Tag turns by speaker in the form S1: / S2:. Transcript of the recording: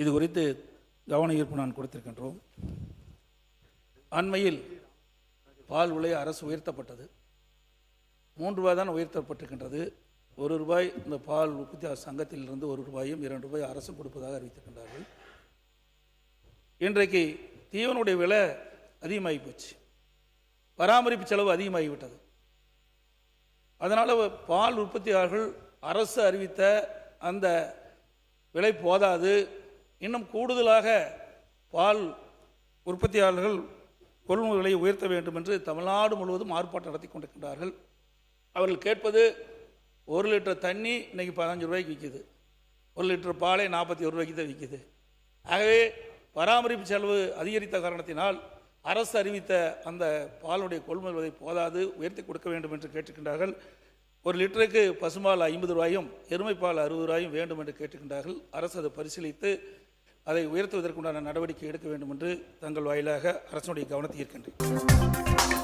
S1: இது குறித்து கவன ஈர்ப்பு நான் கொடுத்திருக்கின்றோம். அண்மையில் பால் விலை அரசு உயர்த்தப்பட்டது. 3 ரூபாய் தான் உயர்த்தப்பட்டிருக்கின்றது. 1 ரூபாய் இந்த பால் உற்பத்தியாளர் சங்கத்திலிருந்து 1 ரூபாயும் 2 ரூபாய் அரசு கொடுப்பதாக அறிவித்திருக்கின்றார்கள். இன்றைக்கு தீவனுடைய விலை அதிகமாகி போச்சு, பராமரிப்பு செலவு அதிகமாகிவிட்டது. அதனால் பால் உற்பத்தியாளர்கள் அரசு அறிவித்த அந்த விலை போதாது, இன்னும் கூடுதலாக பால் உற்பத்தியாளர்கள் கொள்முதல் விலையை உயர்த்த வேண்டும் என்று தமிழ்நாடு முழுவதும் ஆர்ப்பாட்டம் நடத்தி கொண்டிருக்கின்றார்கள். அவர்கள் கேட்பது 1 லிட்டர் தண்ணி இன்றைக்கி 15 ரூபாய்க்கு விற்கிது, 1 லிட்டர் பாலை 41 ரூபாய்க்கு தான் விற்கிது. ஆகவே பராமரிப்பு செலவு அதிகரித்த காரணத்தினால் அரசு அறிவித்த அந்த பாலுடைய கொள்முதல் விலை போதாது, உயர்த்தி கொடுக்க வேண்டும் என்று கேட்டுக்கின்றார்கள். 1 லிட்டருக்கு பசுமால் 50 ரூபாயும் எருமைப்பால் 60 ரூபாயும் வேண்டும் என்று கேட்டுக்கின்றார்கள். அரசு அதை பரிசீலித்து அதை உயர்த்துவதற்குண்டான நடவடிக்கை எடுக்க வேண்டும் என்று தங்கள் வாயிலாக அரசனுடைய கவனத்தை ஈர்க்கின்றேன்.